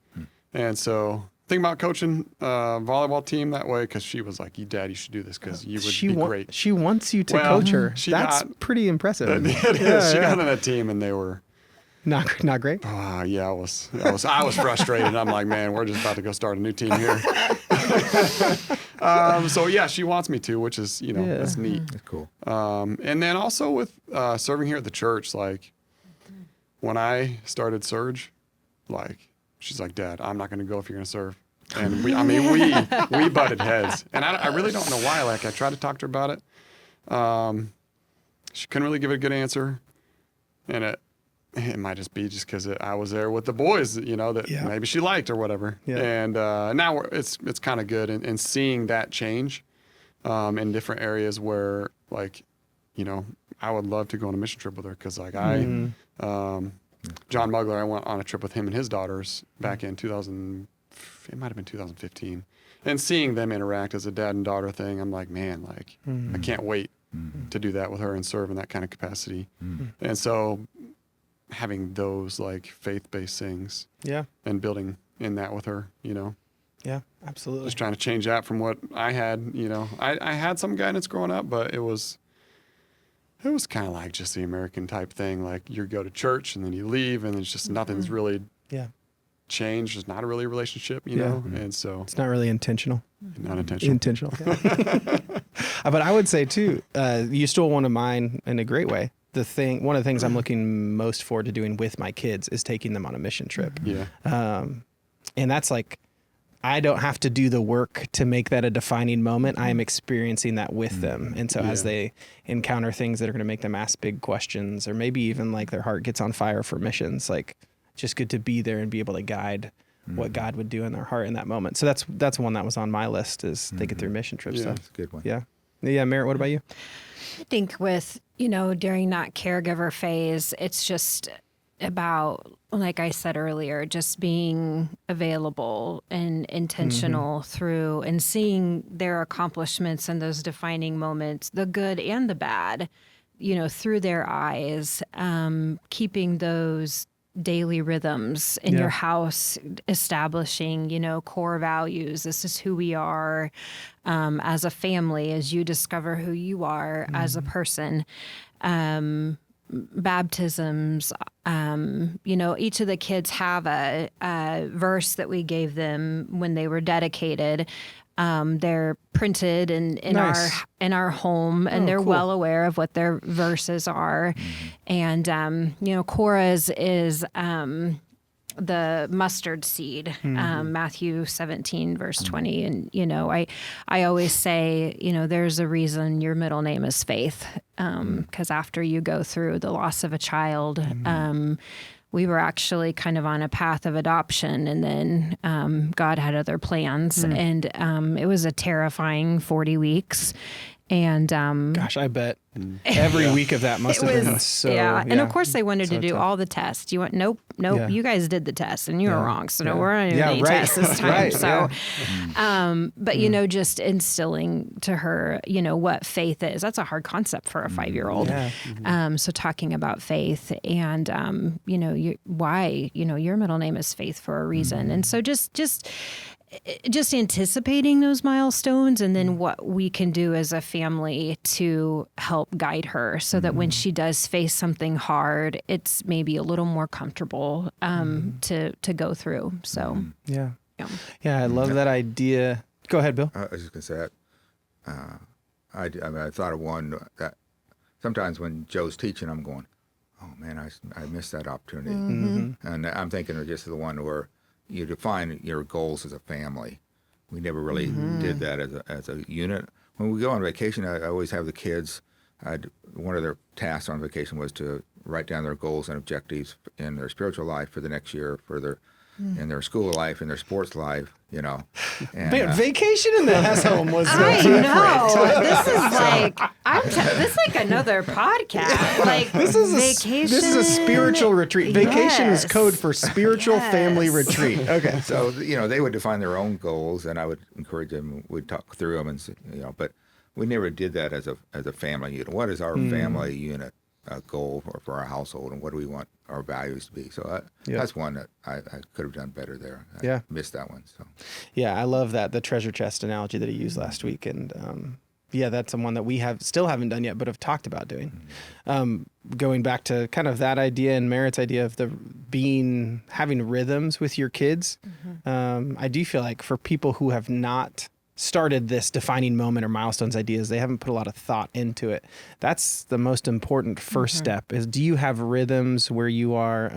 And so thinking about coaching a volleyball team that way, because she was like, Dad, you should do this because you would be great. She wants you to Well, coach her. she That's got- pretty impressive. It is. Yeah, She yeah. got on a team and they were, Not great. yeah, I was frustrated. I'm like, man, we're just about to go start a new team here. So yeah, she wants me to, which is, that's neat. That's cool. And then also with serving here at the church, like when I started Surge, like she's like, Dad, I'm not going to go if you're going to serve. And we butted heads, and I really don't know why. Like I tried to talk to her about it. She couldn't really give it a good answer, and it might just be just because I was there with the boys, that Yeah. maybe she liked or whatever. Yeah. And now it's kind of good, and seeing that change in different areas where, like, I would love to go on a mission trip with her, because like John Mugler, I went on a trip with him and his daughters back in 2015, and seeing them interact as a dad and daughter thing, I'm like, man, like I can't wait to do that with her and serve in that kind of capacity. And so having those like faith-based things Yeah. and building in that with her, Yeah. Absolutely. just trying to change that from what I had. I had some guidance growing up, but it was kind of like just the American type thing. Like you go to church and then you leave, and it's just nothing's really Yeah. changed. It's not a really relationship, Yeah. know? And so It's not really intentional. not intentional. Intentional. But I would say too, you stole one of mine in a great way. One of the things I'm looking most forward to doing with my kids is taking them on a mission trip. Yeah. And that's like, I don't have to do the work to make that a defining moment. I am experiencing that with them. And so as Yeah. they encounter things that are going to make them ask big questions, or maybe even like their heart gets on fire for missions, like just good to be there and be able to guide what God would do in their heart in that moment. So that's one that was on my list, is thinking through mission trip Yeah. stuff. That's a good one. Yeah. Yeah. Merritt, what about you? I think with, during that caregiver phase, it's just about, like I said earlier, just being available and intentional through and seeing their accomplishments and those defining moments, the good and the bad, through their eyes, keeping those daily rhythms in Yeah. your house, establishing, core values. This is who we are as a family, as you discover who you are as a person. Baptisms, each of the kids have a verse that we gave them when they were dedicated. They're printed in Nice. our home, and they're cool. well aware of what their verses are. And Cora's is the mustard seed, Matthew 17 verse 20. And I always say, there's a reason your middle name is Faith, because after you go through the loss of a child, we were actually kind of on a path of adoption, and then God had other plans, and it was a terrifying 40 weeks. And Gosh, I bet every week of that must have been so. and of course they wanted to do tough. all the tests. You went, nope, Yeah. you guys did the test and you were wrong. So no, Yeah. we're not doing Yeah, any right. tests this time. Right, So, but just instilling to her, what faith is. That's a hard concept for a 5-year-old. Yeah. So talking about faith and why your middle name is Faith for a reason, and so just anticipating those milestones, and then what we can do as a family to help guide her so that when she does face something hard, it's maybe a little more comfortable to go through. So, Yeah. I love that idea. Go ahead, Bill. I was just going to say that. I thought of one that sometimes when Joe's teaching, I'm going, oh man, I missed that opportunity. And I'm thinking of just the one where you define your goals as a family. We never really did that as a unit. When we go on vacation, I always have the kids. One of their tasks on vacation was to write down their goals and objectives in their spiritual life for the next year, for in their school life, in their sports life, And, Man, vacation in the Hess home was I different. know this is like this is like another podcast. Like This is vacation. This is a spiritual retreat. Vacation is Yes. code for spiritual family Yes. retreat. Okay. So, they would define their own goals, and I would encourage them. We'd talk through them, and but we never did that as a family unit. What is our family unit goal for our household, and what do we want our values to be? So that's one that I could have done better there. I missed that one. So Yeah, I love that, the treasure chest analogy that he used last week. And that's the one that we still haven't done yet, but have talked about doing. Going back to kind of that idea and Merritt's idea of having rhythms with your kids. I do feel like for people who have not started this defining moment or milestones ideas, they haven't put a lot of thought into it. That's the most important first step is, do you have rhythms where you are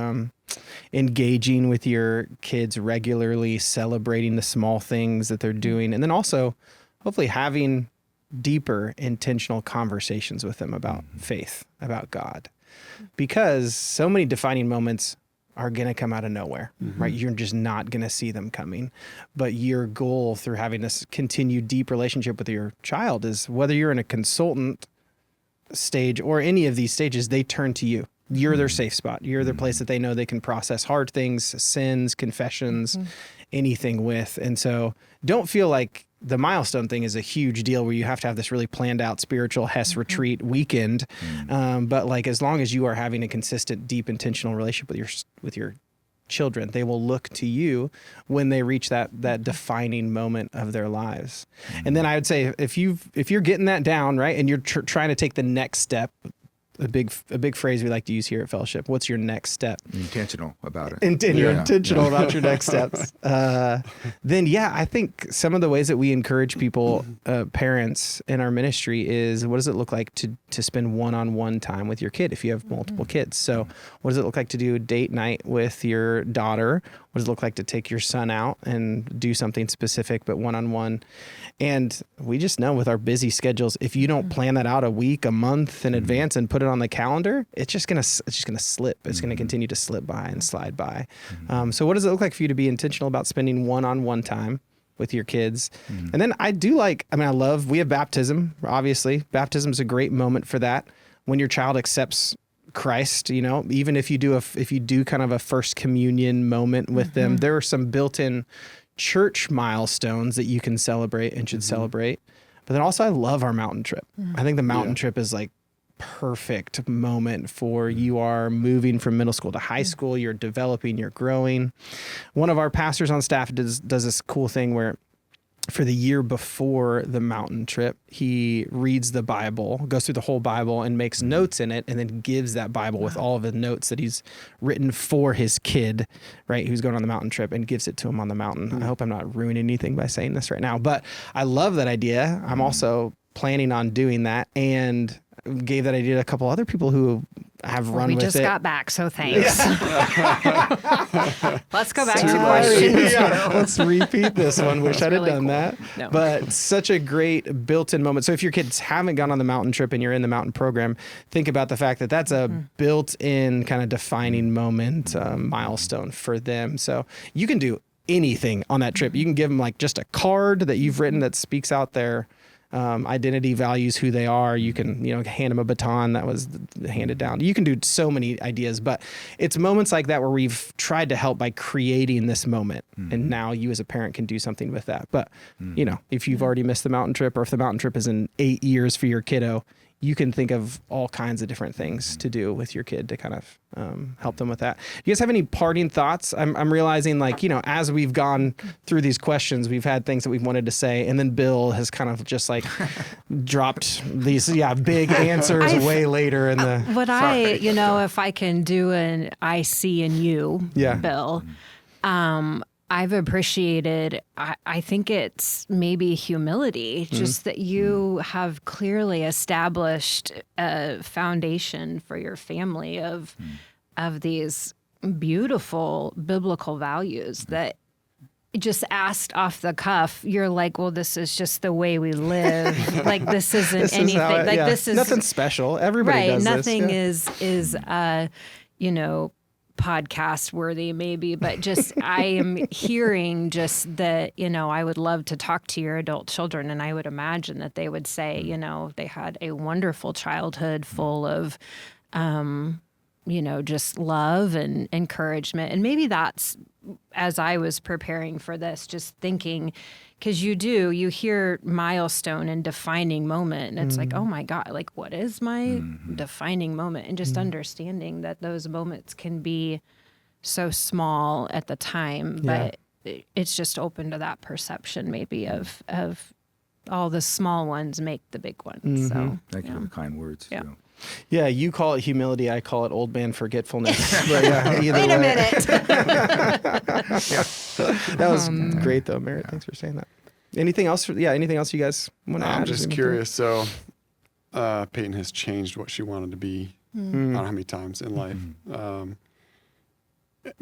engaging with your kids regularly, celebrating the small things that they're doing, and then also hopefully having deeper intentional conversations with them about faith, about God, because so many defining moments are going to come out of nowhere, right? You're just not going to see them coming. But your goal through having this continued deep relationship with your child is, whether you're in a consultant stage or any of these stages, they turn to you. You're their safe spot. You're their place that they know they can process hard things, sins, confessions, anything with. And so don't feel like the milestone thing is a huge deal where you have to have this really planned out spiritual Hess retreat weekend. But like, as long as you are having a consistent, deep, intentional relationship with your children, they will look to you when they reach that defining moment of their lives. And then I would say, if you're getting that down, right, and you're trying to take the next step, a big phrase we like to use here at Fellowship. What's your next step? intentional about it. And you're intentional about your next steps. Then, I think some of the ways that we encourage people, parents in our ministry, is, what does it look like to spend one-on-one time with your kid if you have multiple kids? So what does it look like to do a date night with your daughter? What does it look like to take your son out and do something specific, but one-on-one? And we just know with our busy schedules, if you don't plan that out a week, a month in advance and put it on the calendar, it's just gonna slip. It's gonna continue to slip by and slide by. So what does it look like for you to be intentional about spending one-on-one time with your kids? And then we have baptism, obviously. Baptism is a great moment for that. When your child accepts Christ, even if you do kind of a first communion moment with them, there are some built-in church milestones that you can celebrate and should celebrate. But then also, I love our mountain trip. I think the mountain trip is like perfect moment for, you are moving from middle school to high school, you're developing, you're growing. One of our pastors on staff does this cool thing where for the year before the mountain trip, he reads the Bible, goes through the whole Bible and makes notes in it, and then gives that Bible with all of the notes that he's written for his kid, right, who's going on the mountain trip, and gives it to him on the mountain. I hope I'm not ruining anything by saying this right now, but I love that idea. I'm also planning on doing that, and gave that idea to a couple other people who have run with it. We just got back, so thanks. Let's go back to question 2. Yeah, let's repeat this one. Wish I'd really have done cool. that. No. But such a great built-in moment. So if your kids haven't gone on the mountain trip and you're in the mountain program, think about the fact that that's a built-in kind of defining moment, milestone for them. So you can do anything on that trip. You can give them like just a card that you've written that speaks out their identity, values, who they are. You can, hand them a baton that was handed down. You can do so many ideas, but it's moments like that where we've tried to help by creating this moment. And now you as a parent can do something with that. But, if you've already missed the mountain trip, or if the mountain trip is in 8 years for your kiddo, you can think of all kinds of different things to do with your kid to kind of help them with that. Do you guys have any parting thoughts? I'm realizing, as we've gone through these questions, we've had things that we've wanted to say, and then Bill has kind of just dropped these big answers way later in the. If I can do an I see in you, Bill. I've appreciated, I think it's maybe humility, just that you have clearly established a foundation for your family of these beautiful biblical values that just asked off the cuff, you're like, well, this is just the way we live. This isn't This is anything. how This is nothing special. Everybody does nothing this. is podcast worthy maybe, but just I am hearing just that, I would love to talk to your adult children, and I would imagine that they would say, they had a wonderful childhood full of just love and encouragement. And maybe that's, as I was preparing for this, just thinking, because you hear milestone and defining moment, and it's like, oh my God, what is my defining moment? And just understanding that those moments can be so small at the time, but it's just open to that perception maybe of all the small ones make the big ones. So Thank you for the kind words. Yeah. too. Yeah, you call it humility. I call it old man forgetfulness. But either Wait a way. minute. That was great, though, Merritt. Thanks for saying that. Anything else? Anything else you guys want to add? I'm just curious. So, Peyton has changed what she wanted to be. I don't know how many times in life.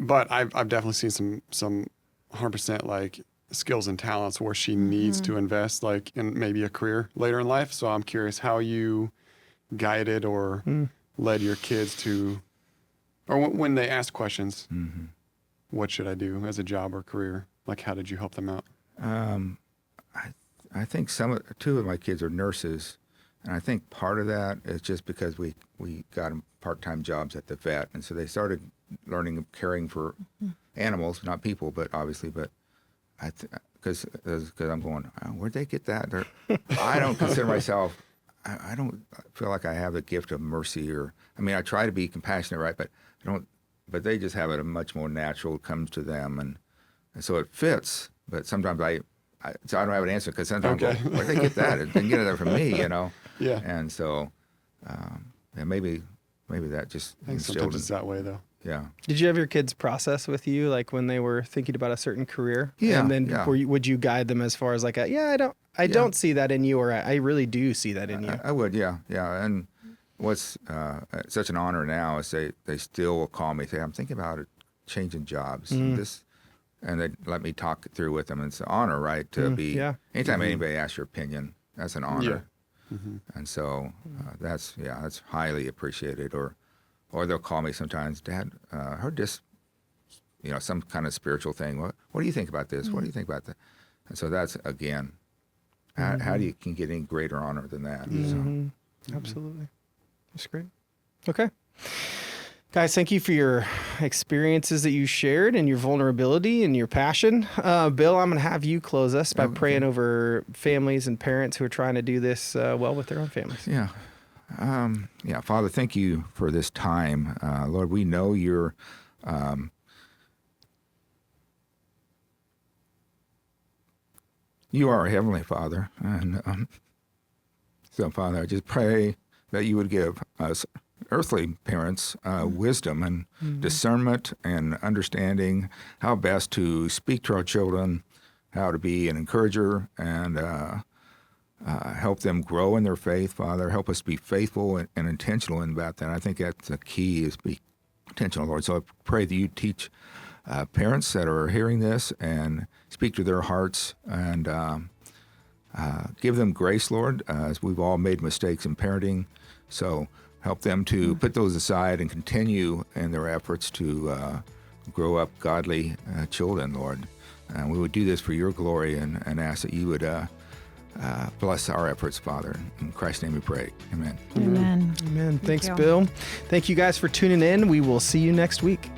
But I've definitely seen some 100% skills and talents where she needs to invest in maybe a career later in life. So I'm curious how you guided or led your kids to, or when they asked questions, what should I do as a job or career? How did you help them out? I think two of my kids are nurses, and I think part of that is just because we got them part-time jobs at the vet, and so they started learning caring for animals, not people, but obviously, but because I'm going, oh, where'd they get that? I don't consider myself. I don't feel like I have the gift of mercy, I try to be compassionate, right? But I don't. But they just have it a much more natural. It comes to them, and so it fits. But sometimes so I don't have an answer, because sometimes I go, where'd they get that? They didn't get it from me, Yeah. And so, maybe that just I think instilled sometimes it's that way, though. Yeah. Did you have your kids process with you, when they were thinking about a certain career? Yeah, And then yeah. would you guide them as far as I don't see that in you, or I really do see that in you? I would, yeah. And what's such an honor now is they still will call me, say, I'm thinking about changing jobs. And they let me talk it through with them. And it's an honor, right, to be. Yeah. Anytime anybody asks your opinion, that's an honor. Yeah. And so that's highly appreciated. Or they'll call me sometimes, Dad, heard this, some kind of spiritual thing. What do you think about this? What do you think about that? And so that's, again, how do you can get any greater honor than that? So. Absolutely. That's great. Okay. Guys, thank you for your experiences that you shared and your vulnerability and your passion. Bill, I'm going to have you close us by praying over families and parents who are trying to do this well with their own families. Yeah. Father, thank you for this time. Lord, we know you're you are our Heavenly Father. And so, Father, I just pray that you would give us earthly parents wisdom and discernment and understanding how best to speak to our children, how to be an encourager and help them grow in their faith, Father. Help us be faithful and intentional in that. And I think that's the key, is be intentional, Lord. So I pray that you teach parents that are hearing this and speak to their hearts and give them grace, Lord, as we've all made mistakes in parenting. So help them to put those aside and continue in their efforts to grow up godly children, Lord. And we would do this for your glory and ask that you would bless our efforts, Father. In Christ's name we pray. Amen. Amen. Amen. Thanks, you. Bill. Thank you guys for tuning in. We will see you next week.